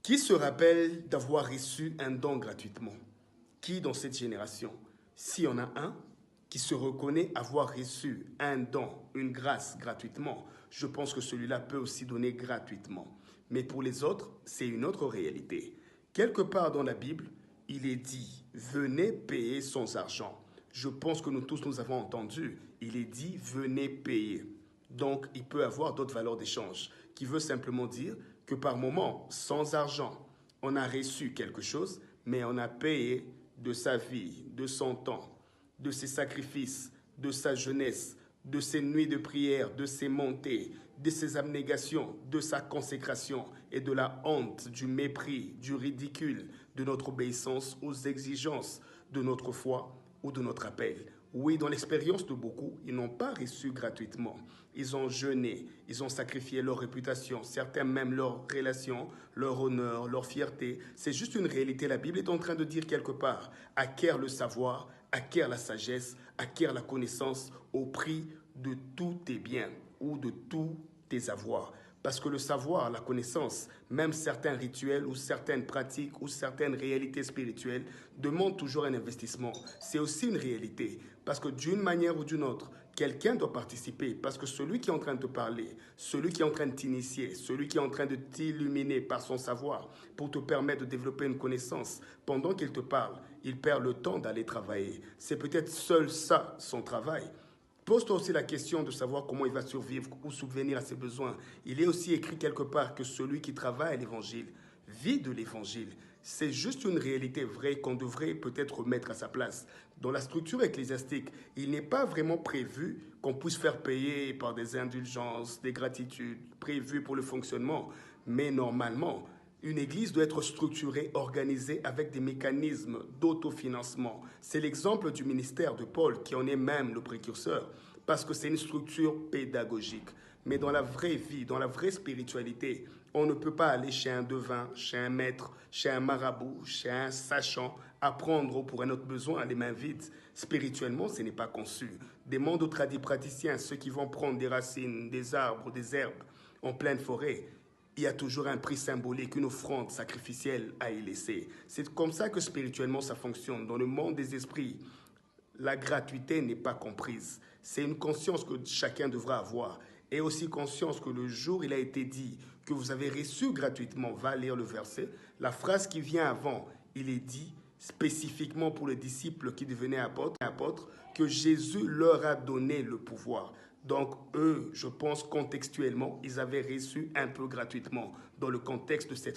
Qui se rappelle d'avoir reçu un don gratuitement? Qui dans cette génération? S'il y en a un qui se reconnaît avoir reçu un don, une grâce gratuitement, je pense que celui-là peut aussi donner gratuitement. Mais pour les autres, c'est une autre réalité. Quelque part dans la Bible, il est dit, venez payer sans argent. Je pense que nous tous nous avons entendu, il est dit, venez payer. Donc, il peut avoir d'autres valeurs d'échange, qui veut simplement dire que par moment, sans argent, on a reçu quelque chose, mais on a payé de sa vie, de son temps, de ses sacrifices, de sa jeunesse, de ses nuits de prière, de ses montées, de ses abnégations, de sa consécration et de la honte, du mépris, du ridicule, de notre obéissance aux exigences de notre foi ou de notre appel. Oui, dans l'expérience de beaucoup, ils n'ont pas reçu gratuitement. Ils ont jeûné, ils ont sacrifié leur réputation, certains même leur relation, leur honneur, leur fierté. C'est juste une réalité. La Bible est en train de dire quelque part, acquiert le savoir, acquiert la sagesse, acquiert la connaissance au prix de tous tes biens ou de tous tes avoirs. Parce que le savoir, la connaissance, même certains rituels ou certaines pratiques ou certaines réalités spirituelles demandent toujours un investissement. C'est aussi une réalité. Parce que d'une manière ou d'une autre, quelqu'un doit participer. Parce que celui qui est en train de te parler, celui qui est en train de t'initier, celui qui est en train de t'illuminer par son savoir pour te permettre de développer une connaissance, pendant qu'il te parle, il perd le temps d'aller travailler. C'est peut-être seul ça, son travail. Pose-toi aussi la question de savoir comment il va survivre ou subvenir à ses besoins. Il est aussi écrit quelque part que celui qui travaille à l'évangile vit de l'évangile. C'est juste une réalité vraie qu'on devrait peut-être remettre à sa place. Dans la structure ecclésiastique, il n'est pas vraiment prévu qu'on puisse faire payer par des indulgences, des gratitudes prévues pour le fonctionnement. Mais normalement, une église doit être structurée, organisée avec des mécanismes d'autofinancement. C'est l'exemple du ministère de Paul qui en est même le précurseur, parce que c'est une structure pédagogique. Mais dans la vraie vie, dans la vraie spiritualité, on ne peut pas aller chez un devin, chez un maître, chez un marabout, chez un sachant, apprendre pour un autre besoin les mains vides. Spirituellement, ce n'est pas conçu. Demande aux praticiens, ceux qui vont prendre des racines, des arbres, des herbes en pleine forêt. Il y a toujours un prix symbolique, une offrande sacrificielle à y laisser. C'est comme ça que spirituellement ça fonctionne. Dans le monde des esprits, la gratuité n'est pas comprise. C'est une conscience que chacun devra avoir. Et aussi conscience que le jour où il a été dit que vous avez reçu gratuitement, va lire le verset, la phrase qui vient avant, il est dit spécifiquement pour les disciples qui devenaient apôtres, que Jésus leur a donné le pouvoir. Donc eux, je pense contextuellement, ils avaient reçu un peu gratuitement dans le contexte de cette